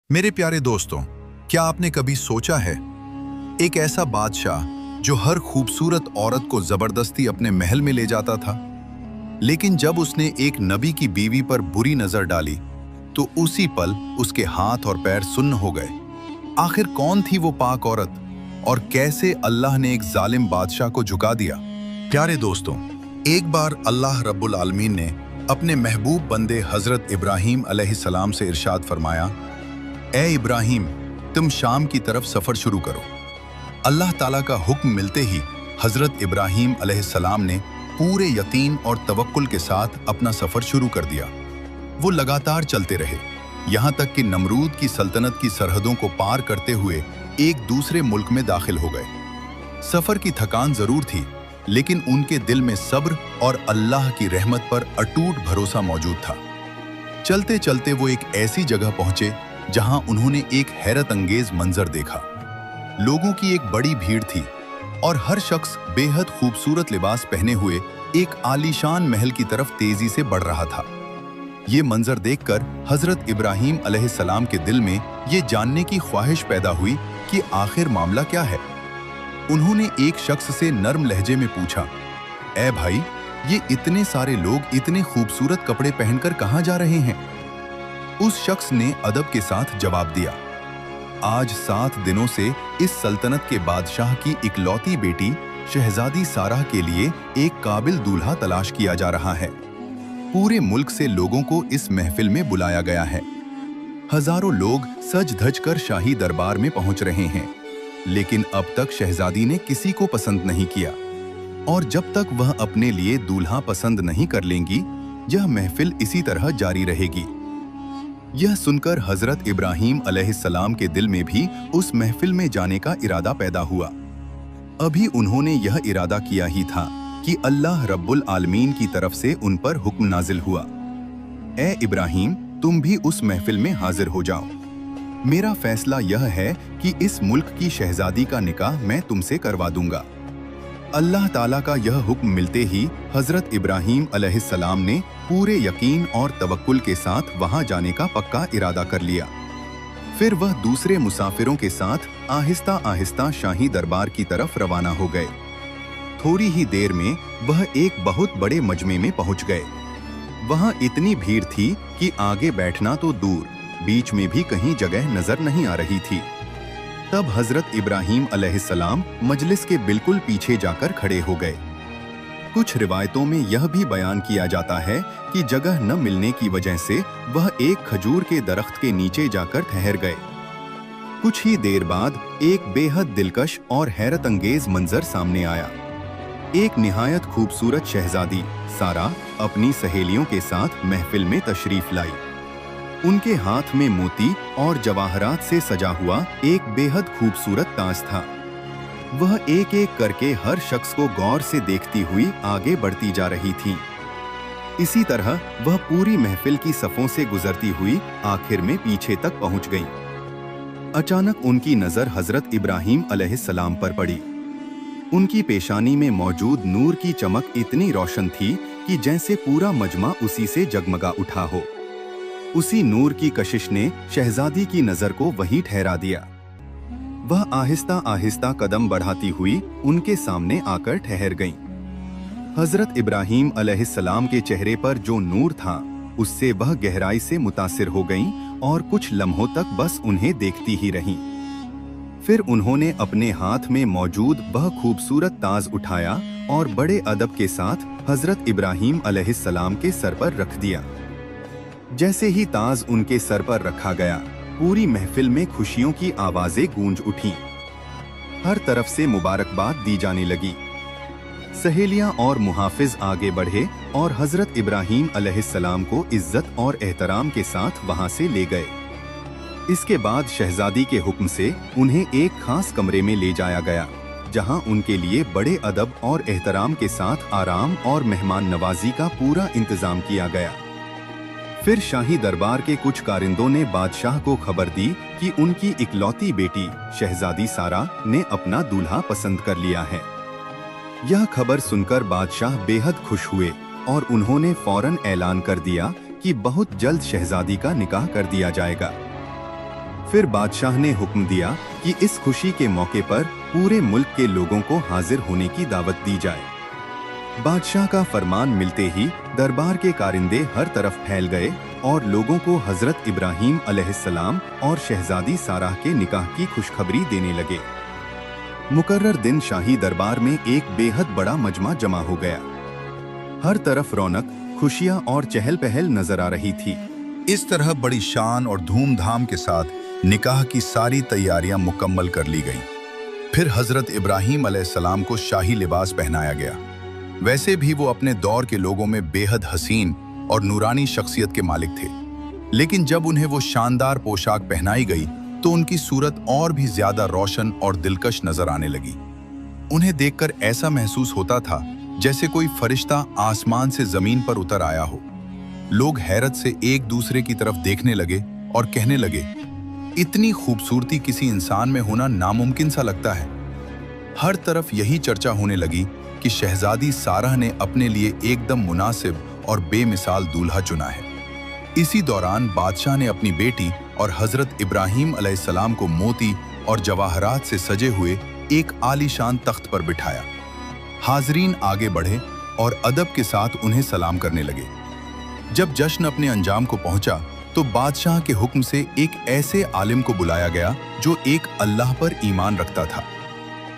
मेरे प्यारे दोस्तों, क्या आपने कभी सोचा है एक ऐसा बादशाह जो हर खूबसूरत औरत को जबरदस्ती अपने महल में ले जाता था, लेकिन जब उसने एक नबी की बीवी पर बुरी नजर डाली तो उसी पल उसके हाथ और पैर सुन्न हो गए। आखिर कौन थी वो पाक औरत और कैसे अल्लाह ने एक जालिम बादशाह को झुका दिया? प्यारे दोस्तों, एक बार अल्लाह रब्बुल आलमीन ने अपने महबूब बंदे हजरत इब्राहीम अलैहिस्सलाम से इरशाद फरमाया, ए इब्राहीम, तुम शाम की तरफ सफर शुरू करो। अल्लाह ताला का हुक्म मिलते ही हजरत इब्राहीम अलैहिस्सलाम ने पूरे यकीन और तवक्कुल के साथ अपना सफर शुरू कर दिया। वो लगातार चलते रहे, यहाँ तक कि नमरूद की सल्तनत की सरहदों को पार करते हुए एक दूसरे मुल्क में दाखिल हो गए। सफर की थकान जरूर थी, लेकिन उनके दिल में सब्र और अल्लाह की रहमत पर अटूट भरोसा मौजूद था। चलते चलते वो एक ऐसी जगह पहुंचे जहां उन्होंने एक हैरत अंगेज मंजर देखा। लोगों की एक बड़ी भीड़ थी और हर शख्स बेहद खूबसूरत लिबास पहने हुए एक आलीशान महल की तरफ तेजी से बढ़ रहा था। ये मंजर देखकर हजरत इब्राहीम अलैहिस्सलाम के दिल में ये जानने की ख्वाहिश पैदा हुई कि आखिर मामला क्या है। उन्होंने एक शख्स से नर्म लहजे में पूछा, ए भाई, ये इतने सारे लोग इतने खूबसूरत कपड़े पहनकर कहाँ जा रहे हैं? उस शख्स ने अदब के साथ जवाब दिया, आज 7 दिनों से इस सल्तनत के बादशाह की इकलौती बेटी शहजादी सारा के लिए एक काबिल दूल्हा तलाश किया जा रहा है। पूरे मुल्क से लोगों को इस महफिल में बुलाया गया है। हजारों लोग सज धज कर शाही दरबार में पहुंच रहे हैं, लेकिन अब तक शहजादी ने किसी को पसंद नहीं किया और जब तक वह अपने लिए दूल्हा पसंद नहीं कर लेंगी, यह महफिल इसी तरह जारी रहेगी। यह सुनकर हजरत इब्राहीम अलैहिस्सलाम के दिल में भी उस महफिल में जाने का इरादा पैदा हुआ। अभी उन्होंने यह इरादा किया ही था कि अल्लाह रब्बुल आलमीन की तरफ से उन पर हुक्म नाजिल हुआ, ए इब्राहीम, तुम भी उस महफिल में हाजिर हो जाओ। मेरा फैसला यह है कि इस मुल्क की शहजादी का निकाह मैं तुमसे करवा दूंगा। अल्लाह ताला का यह हुक्म मिलते ही हजरत इब्राहीम अलैहिस्सलाम ने पूरे यकीन और तवक्कुल के साथ वहां जाने का पक्का इरादा कर लिया। फिर वह दूसरे मुसाफिरों के साथ आहिस्ता आहिस्ता शाही दरबार की तरफ रवाना हो गए। थोड़ी ही देर में वह एक बहुत बड़े मजमे में पहुंच गए। वहां इतनी भीड़ थी कि आगे बैठना तो दूर, बीच में भी कहीं जगह नजर नहीं आ रही थी। तब हजरत इब्राहीम अलैहिस्सलाम मजलिस के बिल्कुल पीछे जाकर खड़े हो गए। कुछ रिवायतों में यह भी बयान किया जाता है कि जगह न मिलने की वजह से वह एक खजूर के दरख्त के नीचे जाकर ठहर गए। कुछ ही देर बाद एक बेहद दिलकश और हैरत अंगेज मंजर सामने आया। एक निहायत खूबसूरत शहजादी सारा अपनी सहेलियों के साथ महफिल में तशरीफ लाई। उनके हाथ में मोती और जवाहरात से सजा हुआ एक बेहद खूबसूरत ताज था। वह एक एक करके हर शख्स को गौर से देखती हुई आगे बढ़ती जा रही थी। इसी तरह वह पूरी महफिल की सफों से गुजरती हुई आखिर में पीछे तक पहुंच गई। अचानक उनकी नजर हजरत इब्राहीम अलैहिस्सलाम पर पड़ी। उनकी पेशानी में मौजूद नूर की चमक इतनी रोशन थी कि जैसे पूरा मजमा उसी से जगमगा उठा हो। उसी नूर की कशिश ने शहजादी की नजर को वहीं ठहरा दिया। वह आहिस्ता आहिस्ता कदम बढ़ाती हुई उनके सामने आकर ठहर गईं। हजरत इब्राहीम अलैहिस्सलाम के चेहरे पर जो नूर था, उससे वह गहराई से मुतासिर हो गईं और कुछ लम्हों तक बस उन्हें देखती ही रहीं। फिर उन्होंने अपने हाथ में मौजूद वह खूबसूरत ताज उठाया और बड़े अदब के साथ हजरत इब्राहीम अलैहिस्सलाम के सर पर रख दिया। जैसे ही ताज उनके सर पर रखा गया, पूरी महफिल में खुशियों की आवाजें गूंज उठीं। हर तरफ से मुबारकबाद दी जाने लगी। सहेलियां और मुहाफिज आगे बढ़े और हजरत इब्राहीम अलैहिस्सलाम को इज्जत और एहतराम के साथ वहां से ले गए। इसके बाद शहजादी के हुक्म से उन्हें एक खास कमरे में ले जाया गया, जहां उनके लिए बड़े अदब और एहतराम के साथ आराम और मेहमान नवाजी का पूरा इंतजाम किया गया। फिर शाही दरबार के कुछ कारिंदों ने बादशाह को खबर दी कि उनकी इकलौती बेटी शहजादी सारा ने अपना दूल्हा पसंद कर लिया है। यह खबर सुनकर बादशाह बेहद खुश हुए और उन्होंने फौरन ऐलान कर दिया कि बहुत जल्द शहजादी का निकाह कर दिया जाएगा। फिर बादशाह ने हुक्म दिया कि इस खुशी के मौके पर पूरे मुल्क के लोगों को हाजिर होने की दावत दी जाए। बादशाह का फरमान मिलते ही दरबार के कारिंदे हर तरफ फैल गए और लोगों को हजरत इब्राहीम अलैहिस्सलाम और शहजादी साराह के निकाह की खुशखबरी देने लगे। मुकर्रर दिन शाही दरबार में एक बेहद बड़ा मजमा जमा हो गया। हर तरफ रौनक, खुशियां और चहल पहल नजर आ रही थी। इस तरह बड़ी शान और धूमधाम के साथ निकाह की सारी तैयारियां मुकम्मल कर ली गईं। फिर हजरत इब्राहीम अलैहिस्सलाम को शाही लिबास पहनाया गया। वैसे भी वो अपने दौर के लोगों में बेहद हसीन और नूरानी शख्सियत के मालिक थे, लेकिन जब उन्हें वो शानदार पोशाक पहनाई गई तो उनकी सूरत और भी ज्यादा रोशन और दिलकश नजर आने लगी। उन्हें देखकर ऐसा महसूस होता था जैसे कोई फरिश्ता आसमान से जमीन पर उतर आया हो। लोग हैरत से एक दूसरे की तरफ देखने लगे और कहने लगे, इतनी खूबसूरती किसी इंसान में होना नामुमकिन सा लगता है। हर तरफ यही चर्चा होने लगी कि शहजादी साराह ने अपने लिए एकदम मुनासिब और बेमिसाल दूल्हा चुना है। इसी दौरान बादशाह ने अपनी बेटी और हजरत इब्राहीम अलैहिस्सलाम को मोती और जवाहरात से सजे हुए एक आलीशान तख्त पर बिठाया। हाजरीन आगे बढ़े और अदब के साथ उन्हें सलाम करने लगे। जब जश्न अपने अंजाम को पहुंचा तो बादशाह के हुक्म से एक ऐसे आलिम को बुलाया गया जो एक अल्लाह पर ईमान रखता था।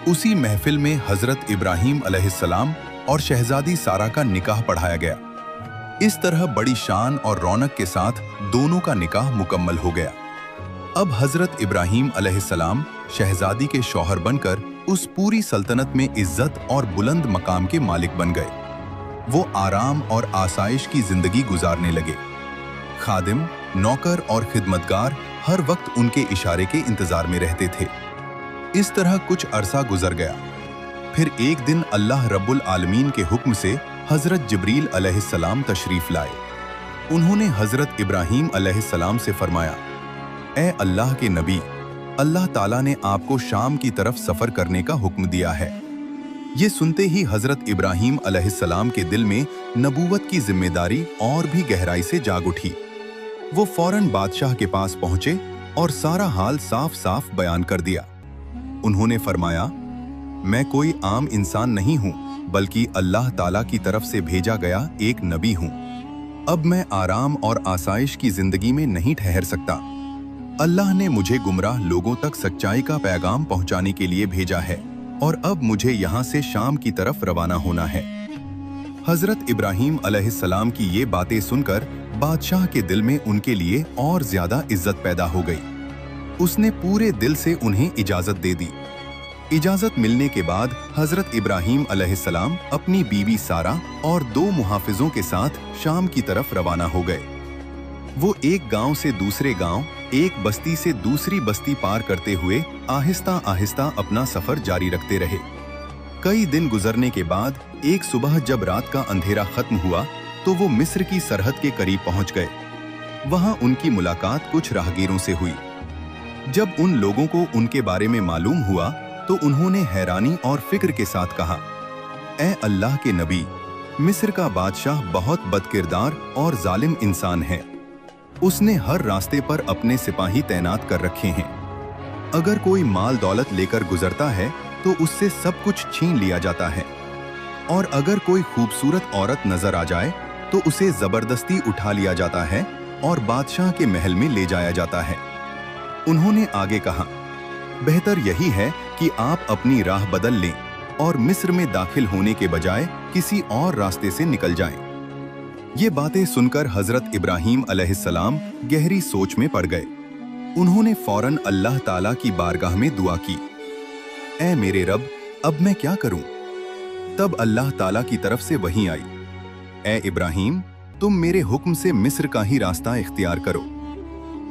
उसी महफिल में हजरत इब्राहीम अलैहिस्सलाम और शहजादी सारा का निकाह पढ़ाया गया। इस तरह बड़ी शान और रौनक के साथ दोनों का निकाह मुकम्मल हो गया। अब हजरत इब्राहीम अलैहिस्सलाम शहजादी के शौहर बनकर उस पूरी सल्तनत में इज्जत और बुलंद मकाम के मालिक बन गए। वो आराम और आसाइश की जिंदगी गुजारने लगे। खादिम, नौकर और खिदमतगार हर वक्त उनके इशारे के इंतजार में रहते थे। इस तरह कुछ अरसा गुजर गया। फिर एक दिन अल्लाह रब्बुल आलमीन के हुक्म से हजरत जिब्रील अलैहिस्सलाम तशरीफ लाए। उन्होंने हजरत इब्राहीम अलैहिस्सलाम से फरमाया, ए अल्लाह के नबी, अल्लाह ताला ने आपको शाम की तरफ सफर करने का हुक्म दिया है। ये सुनते ही हजरत इब्राहीम अलैहिस्सलाम के दिल में नबूवत की जिम्मेदारी और भी गहराई से जाग उठी। वो फौरन बादशाह के पास पहुंचे और सारा हाल साफ साफ बयान कर दिया। उन्होंने फरमाया, मैं कोई आम इंसान नहीं हूं, बल्कि अल्लाह ताला की तरफ से भेजा गया एक नबी हूं। अब मैं आराम और आसाइश की जिंदगी में नहीं ठहर सकता। अल्लाह ने मुझे गुमराह लोगों तक सच्चाई का पैगाम पहुंचाने के लिए भेजा है और अब मुझे यहाँ से शाम की तरफ रवाना होना है। हजरत इब्राहीम अलैहिस्सलाम की ये बातें सुनकर बादशाह के दिल में उनके लिए और ज्यादा इज्जत पैदा हो गई। उसने पूरे दिल से उन्हें इजाजत दे दी। इजाजत मिलने के बाद हजरत इब्राहीम अलैहिस्सलाम अपनी बीवी सारा और 2 मुहाफिजों के साथ शाम की तरफ रवाना हो गए। वो एक गांव से दूसरे गांव, एक बस्ती से दूसरी बस्ती पार करते हुए आहिस्ता आहिस्ता अपना सफर जारी रखते रहे। कई दिन गुजरने के बाद एक सुबह जब रात का अंधेरा खत्म हुआ तो वो मिस्र की सरहद के करीब पहुंच गए। वहां उनकी मुलाकात कुछ राहगीरों से हुई। जब उन लोगों को उनके बारे में मालूम हुआ तो उन्होंने हैरानी और फिक्र के साथ कहा, ए अल्लाह के नबी, मिस्र का बादशाह बहुत बदकिरदार और जालिम इंसान है। उसने हर रास्ते पर अपने सिपाही तैनात कर रखे हैं। अगर कोई माल दौलत लेकर गुजरता है तो उससे सब कुछ छीन लिया जाता है, और अगर कोई खूबसूरत औरत नजर आ जाए तो उसे जबरदस्ती उठा लिया जाता है और बादशाह के महल में ले जाया जाता है। उन्होंने आगे कहा, बेहतर यही है कि आप अपनी राह बदल लें और मिस्र में दाखिल होने के बजाय किसी और रास्ते से निकल जाएं। ये बातें सुनकर हजरत इब्राहीम अलैहिस्सलाम गहरी सोच में पड़ गए। उन्होंने फौरन अल्लाह ताला की बारगाह में दुआ की, ऐ मेरे रब, अब मैं क्या करूं? तब अल्लाह ताला की तरफ से वही आई, ऐ इब्राहीम, तुम मेरे हुक्म से मिस्र का ही रास्ता इख्तियार करो।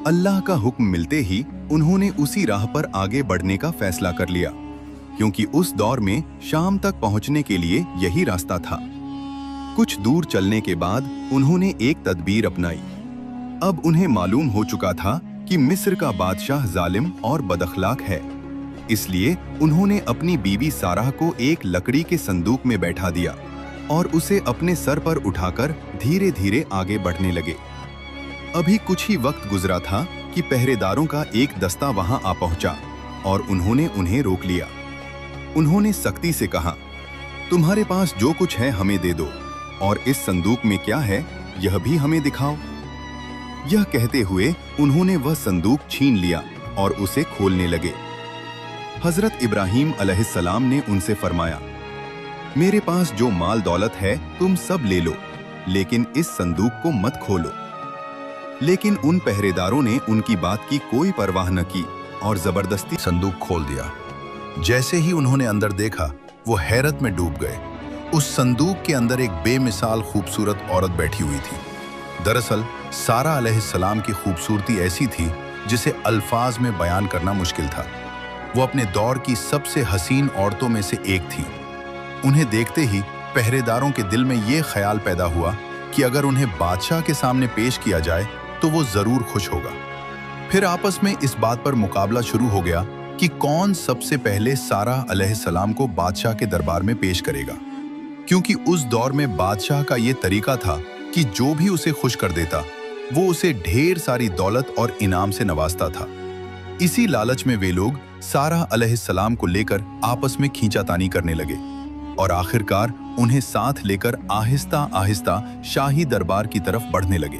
अल्लाह का हुक्म मिलते ही उन्होंने उसी राह पर आगे बढ़ने का फैसला कर लिया, क्योंकि उस दौर में शाम तक पहुंचने के लिए यही रास्ता था। कुछ दूर चलने के बाद उन्होंने एक तदबीर अपनाई। अब उन्हें मालूम हो चुका था कि मिस्र का बादशाह जालिम और बदअखलाक है, इसलिए उन्होंने अपनी बीवी साराह को एक लकड़ी के संदूक में बैठा दिया और उसे अपने सर पर उठाकर धीरे धीरे आगे बढ़ने लगे। अभी कुछ ही वक्त गुजरा था कि पहरेदारों का एक दस्ता वहां आ पहुंचा और उन्होंने उन्हें रोक लिया। उन्होंने सख्ती से कहा, तुम्हारे पास जो कुछ है हमें दे दो, और इस संदूक में क्या है यह भी हमें दिखाओ। यह कहते हुए उन्होंने वह संदूक छीन लिया और उसे खोलने लगे। हजरत इब्राहीम अलैहिस्सलाम ने उनसे फरमाया, मेरे पास जो माल दौलत है तुम सब ले लो, लेकिन इस संदूक को मत खोलो। लेकिन उन पहरेदारों ने उनकी बात की कोई परवाह न की और जबरदस्ती संदूक खोल दिया। जैसे ही उन्होंने अंदर देखा, वो हैरत में डूब गए। उस संदूक के अंदर एक बेमिसाल खूबसूरत औरत बैठी हुई थी। दरअसल सारा अलैहिस्सलाम की खूबसूरती ऐसी थी जिसे अल्फाज में बयान करना मुश्किल था। वो अपने दौर की सबसे हसीन औरतों में से एक थी। उन्हें देखते ही पहरेदारों के दिल में ये ख्याल पैदा हुआ कि अगर उन्हें बादशाह के सामने पेश किया जाए तो वो जरूर खुश होगा। फिर आपस में इस बात पर मुकाबला शुरू हो गया कि कौन सबसे पहले सारा अलैहिस्सलाम को बादशाह के दरबार में पेश करेगा, क्योंकि उस दौर में बादशाह का ये तरीका था कि जो भी उसे खुश कर देता वो उसे ढेर सारी दौलत और इनाम से नवाजता था। इसी लालच में वे लोग सारा अलैहिस्सलाम को लेकर आपस में खींचातानी करने लगे और आखिरकार उन्हें साथ लेकर आहिस्ता आहिस्ता शाही दरबार की तरफ बढ़ने लगे।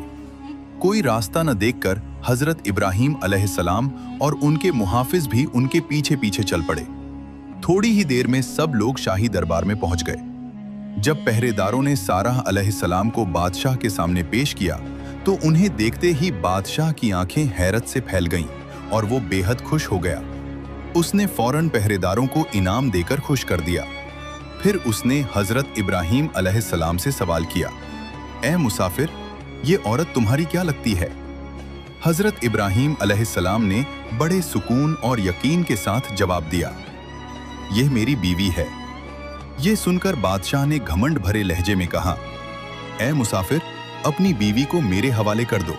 कोई रास्ता न देखकर हजरत इब्राहीम अलैहिस्सलाम और उनके मुहाफिज भी उनके पीछे पीछे चल पड़े। थोड़ी ही देर में सब लोग शाही दरबार में पहुंच गए। जब पहरेदारों ने सारा अलैहिस्सलाम को बादशाह के सामने पेश किया तो उन्हें देखते ही बादशाह की आंखें हैरत से फैल गईं और वो बेहद खुश हो गया। उसने फौरन पहरेदारों को इनाम देकर खुश कर दिया। फिर उसने हजरत इब्राहीम अलैहिस्सलाम से सवाल किया, ए मुसाफिर, ये औरत तुम्हारी क्या लगती है? हजरत इब्राहीम अलैहिस्सलाम ने बड़े सुकून और यकीन के साथ जवाब दिया, यह मेरी बीवी है। ये सुनकर बादशाह ने घमंड भरे लहजे में कहा, ए मुसाफिर, अपनी बीवी को मेरे हवाले कर दो।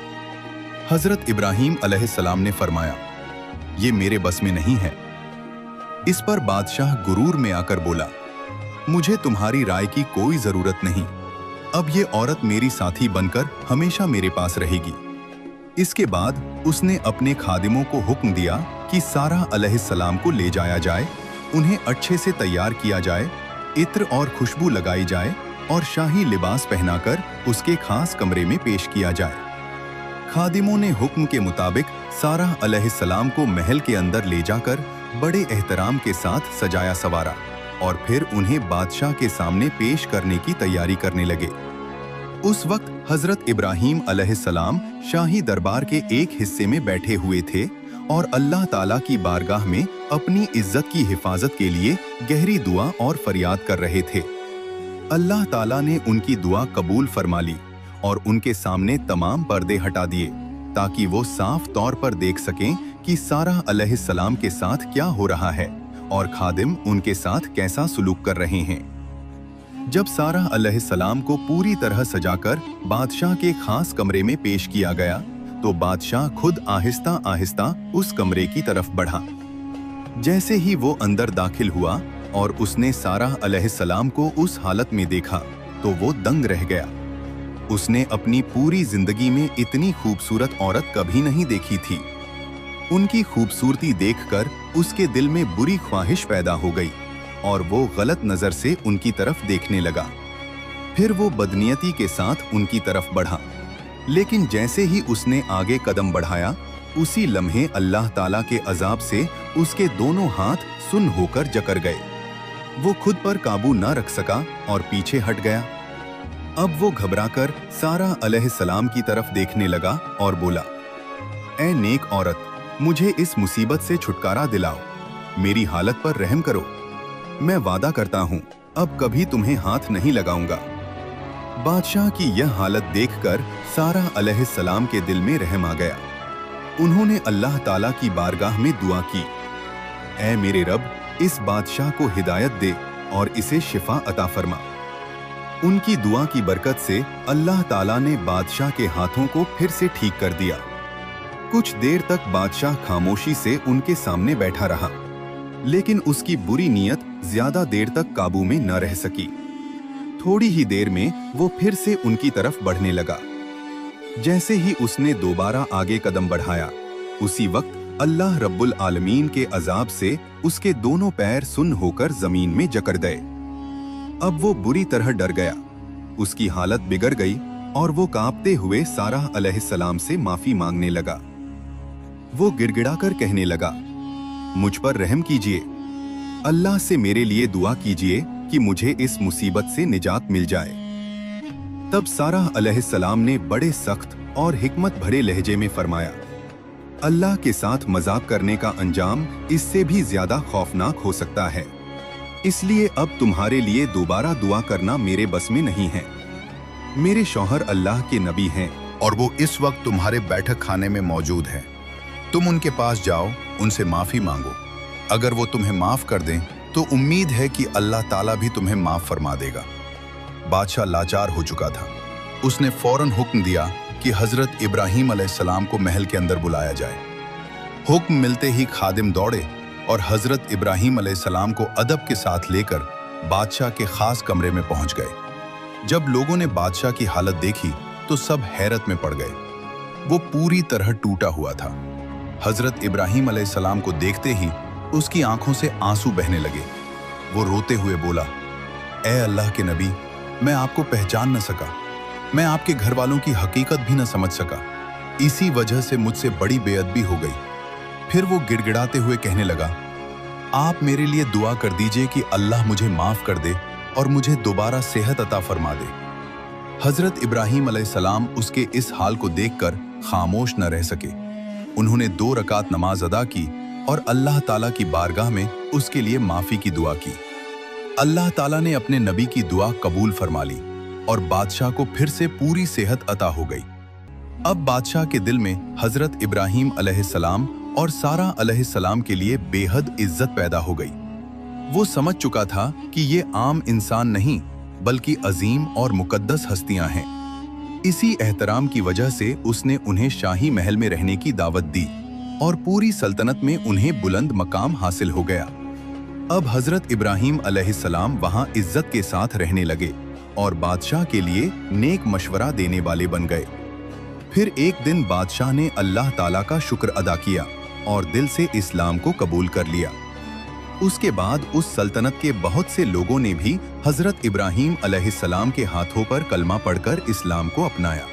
हजरत इब्राहीम अलैहिस्सलाम ने फरमाया, ये मेरे बस में नहीं है। इस पर बादशाह गुरूर में आकर बोला, मुझे तुम्हारी राय की कोई जरूरत नहीं। अब ये औरत मेरी साथी बनकर हमेशा मेरे पास रहेगी। इसके बाद उसने अपने खादिमों को हुक्म दिया कि सारा अलैहिस्सलाम को ले जाया जाए, उन्हें अच्छे से तैयार किया जाए, इत्र और खुशबू लगाई जाए और शाही लिबास पहनाकर उसके खास कमरे में पेश किया जाए। खादिमों ने हुक्म के मुताबिक सारा अलैहिस्सलाम को महल के अंदर ले जाकर बड़े एहतराम के साथ सजाया सवारा और फिर उन्हें बादशाह के सामने पेश करने की तैयारी करने लगे। उस वक्त हजरत इब्राहीम अलैहिस्सलाम शाही दरबार के एक हिस्से में बैठे हुए थे और अल्लाह ताला की बारगाह में अपनी इज्जत की हिफाजत के लिए गहरी दुआ और फरियाद कर रहे थे। अल्लाह ताला ने उनकी दुआ कबूल फरमा ली और उनके सामने तमाम पर्दे हटा दिए ताकि वो साफ तौर पर देख सकें कि सारा अलैहिस्सलाम के साथ क्या हो रहा है और खादिम उनके साथ कैसा सुलूक कर रहे हैं। जब सारा अलैहिस्सलाम को पूरी तरह सजाकर बादशाह के खास कमरे में पेश किया गया तो बादशाह खुद आहिस्ता आहिस्ता उस कमरे की तरफ बढ़ा। जैसे ही वो अंदर दाखिल हुआ और उसने सारा अलैहिस्सलाम को उस हालत में देखा तो वो दंग रह गया। उसने अपनी पूरी जिंदगी में इतनी खूबसूरत औरत कभी नहीं देखी थी। उनकी खूबसूरती देखकर उसके दिल में बुरी ख्वाहिश पैदा हो गई और वो गलत नजर से उनकी तरफ देखने लगा। फिर वो बदनीयती के साथ उनकी तरफ बढ़ा, लेकिन जैसे ही उसने आगे कदम बढ़ाया उसी लम्हे अल्लाह ताला के अजाब से उसके दोनों हाथ सुन्न होकर जकड़ गए। वो खुद पर काबू न रख सका और पीछे हट गया। अब वो घबराकर सारा अलैहिस्सलाम की तरफ देखने लगा और बोला, ऐ नेक औरत, मुझे इस मुसीबत से छुटकारा दिलाओ, मेरी हालत पर रहम करो। मैं वादा करता हूँ अब कभी तुम्हें हाथ नहीं लगाऊंगा। बादशाह की यह हालत देखकर सारा अलैहिस्सलाम के दिल में रहम आ गया। उन्होंने अल्लाह ताला की बारगाह में दुआ की, ऐ मेरे रब, इस बादशाह को हिदायत दे और इसे शिफा अता फरमा। उनकी दुआ की बरकत से अल्लाह ताला ने बादशाह के हाथों को फिर से ठीक कर दिया। कुछ देर तक बादशाह खामोशी से उनके सामने बैठा रहा, लेकिन उसकी बुरी नीयत ज्यादा देर तक काबू में न रह सकी। थोड़ी ही देर में वो फिर से उनकी तरफ बढ़ने लगा। जैसे ही उसने दोबारा आगे कदम बढ़ाया उसी वक्त अल्लाह रब्बुल आलमीन के अजाब से उसके दोनों पैर सुन्न होकर जमीन में जकड़ गए। अब वो बुरी तरह डर गया, उसकी हालत बिगड़ गई और वो कांपते हुए साराह अलैहिस्सलाम से माफी मांगने लगा। वो गिड़गिड़ाकर कहने लगा, मुझ पर रहम कीजिए, अल्लाह से मेरे लिए दुआ कीजिए कि मुझे इस मुसीबत से निजात मिल जाए। तब साराह अलैहिस्सलाम ने बड़े सख्त और हिकमत भरे लहजे में फरमाया, अल्लाह के साथ मजाक करने का अंजाम इससे भी ज्यादा खौफनाक हो सकता है, इसलिए अब तुम्हारे लिए दोबारा दुआ करना मेरे बस में नहीं है। मेरे शौहर अल्लाह के नबी हैं और वो इस वक्त तुम्हारे बैठक खाने में मौजूद हैं। तुम उनके पास जाओ, उनसे माफी मांगो। अगर वो तुम्हें माफ कर दें तो उम्मीद है कि अल्लाह ताला भी तुम्हें माफ फरमा देगा। बादशाह लाचार हो चुका था। उसने फौरन हुक्म दिया कि हजरत इब्राहीम अलैहिस्सलाम को महल के अंदर बुलाया जाए। हुक्म मिलते ही खादिम दौड़े और हजरत इब्राहीम अलैहिस्सलाम को अदब के साथ लेकर बादशाह के खास कमरे में पहुंच गए। जब लोगों ने बादशाह की हालत देखी तो सब हैरत में पड़ गए। वो पूरी तरह टूटा हुआ था। हजरत इब्राहीम अलैहिस्सलाम को देखते ही उसकी आंखों से आंसू बहने लगे। वो रोते हुए बोला, ए अल्लाह के नबी, मैं आपको पहचान न सका, मैं आपके घर वालों की हकीकत भी न समझ सका, इसी वजह से मुझसे बड़ी बेअदबी हो गई। फिर वो गिड़गिड़ाते हुए कहने लगा, आप मेरे लिए दुआ कर दीजिए कि अल्लाह मुझे माफ कर दे और मुझे दोबारा सेहत अता फरमा दे। हजरत इब्राहीम अलैहिस्सलाम उसके इस हाल को देखकर खामोश न रह सके। उन्होंने 2 रकात नमाज अदा की और अल्लाह ताला की बारगाह में उसके लिए माफी की दुआ की। अल्लाह ताला ने अपने नबी की दुआ कबूल फरमा ली और बादशाह को फिर से पूरी सेहत अता हो गई। अब बादशाह के दिल में हजरत इब्राहीम अलैहिस्सलाम और सारा अलैहिस्सलाम के लिए बेहद इज्जत पैदा हो गई। वो समझ चुका था कि ये आम इंसान नहीं बल्कि अजीम और मुकद्दस हस्तियां हैं। इसी एहतराम की वजह से उसने उन्हें शाही महल में रहने की दावत दी और पूरी सल्तनत में उन्हें बुलंद मकाम हासिल हो गया। अब हजरत इब्राहीम अलैहिस्सलाम वहां इज्जत के साथ रहने लगे और बादशाह के लिए नेक मशवरा देने वाले बन गए। फिर एक दिन बादशाह ने अल्लाह ताला का शुक्र अदा किया और दिल से इस्लाम को कबूल कर लिया। उसके बाद उस सल्तनत के बहुत से लोगों ने भी हजरत इब्राहीम अलैहिस्सलाम के हाथों पर कलमा पढ़कर इस्लाम को अपनाया।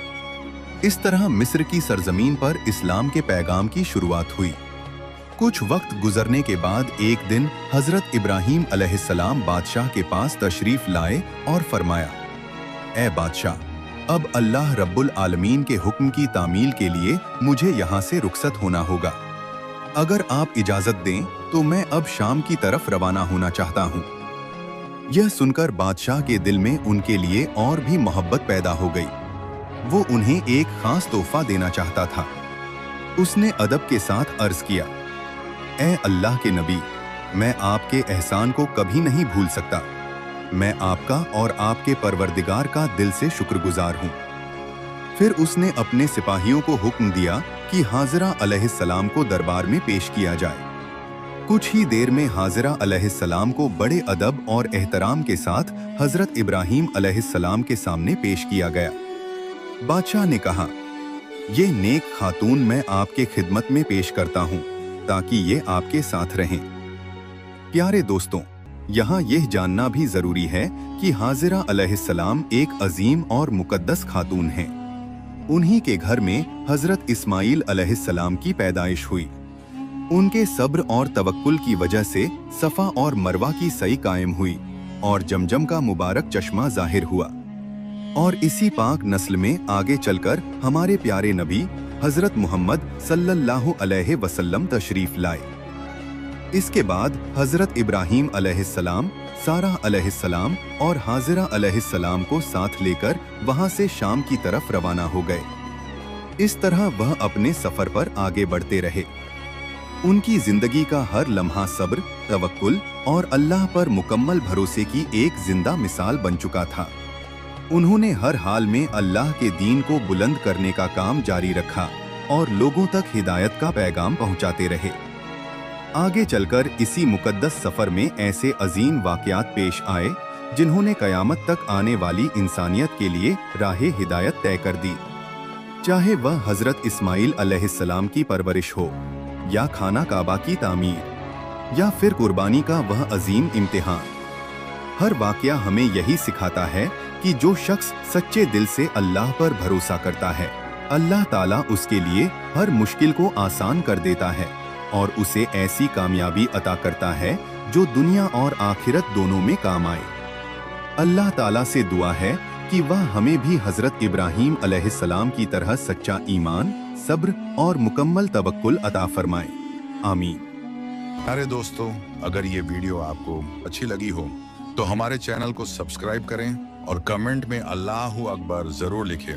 इस तरह मिस्र की सरजमीन पर इस्लाम के पैगाम की शुरुआत हुई। कुछ वक्त गुजरने के बाद एक दिन हजरत इब्राहीम अलैहिस्सलाम बादशाह के पास तशरीफ लाए और फरमाया, ए बादशाह, अब अल्लाह रब्बुल आलमीन के हुक्म की तामील के लिए मुझे यहाँ से रुखसत होना होगा। अगर आप इजाजत दें तो मैं अब शाम की तरफ रवाना होना चाहता हूँ। यह सुनकर बादशाह के दिल में उनके लिए और भी मोहब्बत पैदा हो गई। वो उन्हें एक खास तोहफा देना चाहता था। उसने अदब के साथ अर्ज किया, ए अल्लाह के नबी, मैं आपके एहसान को कभी नहीं भूल सकता। मैं आपका और आपके परवरदिगार का दिल से शुक्रगुजार हूँ। फिर उसने अपने सिपाहियों को हुक्म दिया कि हाजिरा अलैहिस्सलाम को दरबार में पेश किया जाए। कुछ ही देर में हाजिरा अलैहिस्सलाम को बड़े अदब और एहतराम के साथ हजरत इब्राहीम अलैहिस्सलाम के सामने पेश किया गया। बादशाह ने कहा, ये नेक खातून मैं आपके खिदमत में पेश करता हूँ ताकि ये आपके साथ रहें। प्यारे दोस्तों, यहाँ यह जानना भी जरूरी है कि हाजिरा अलैहिस्सलाम एक अजीम और मुकद्दस खातून हैं। उन्हीं के घर में हजरत इस्माइल अलैहिस्सलाम की पैदाइश हुई। उनके सब्र और तवक्कुल की वजह से सफा और मरवा की सई कायम हुई और जमजम का मुबारक चश्मा जाहिर हुआ। और इसी पाक नस्ल में आगे चलकर हमारे प्यारे नबी हजरत मोहम्मद सल्लल्लाहु अलैहि वसल्लम तशरीफ लाए। इसके बाद हजरत इब्राहीम अलैहिस्सलाम, सारा अलैहिस्सलाम और हाजिरा अलैहिस्सलाम को साथ लेकर वहां से शाम की तरफ रवाना हो गए। इस तरह वह अपने सफर पर आगे बढ़ते रहे। उनकी जिंदगी का हर लम्हा सब्र, तवक्कुल और अल्लाह पर मुकम्मल भरोसे की एक जिंदा मिसाल बन चुका था। उन्होंने हर हाल में अल्लाह के दीन को बुलंद करने का काम जारी रखा और लोगों तक हिदायत का पैगाम पहुंचाते रहे। आगे चलकर इसी मुकद्दस सफर में ऐसे अजीम वाक़यात पेश आए जिन्होंने कयामत तक आने वाली इंसानियत के लिए राह हिदायत तय कर दी। चाहे वह हजरत इस्माइल अलैहिस्सलाम की परवरिश हो, या खाना काबा की तामीर, या फिर कुर्बानी का वह अजीम इम्तिहान। हर वाकया हमें यही सिखाता है कि जो शख्स सच्चे दिल से अल्लाह पर भरोसा करता है, अल्लाह ताला उसके लिए हर मुश्किल को आसान कर देता है और उसे ऐसी कामयाबी अता करता है जो दुनिया और आखिरत दोनों में काम आए। अल्लाह ताला से दुआ है कि वह हमें भी हजरत इब्राहीम अलैहिस्सलाम की तरह सच्चा ईमान, सब्र और मुकम्मल तवक्कुल अता फरमाए। आमीन। प्यारे दोस्तों, अगर ये वीडियो आपको अच्छी लगी हो तो हमारे चैनल को सब्सक्राइब करें और कमेंट में अल्लाहू अकबर जरूर लिखें।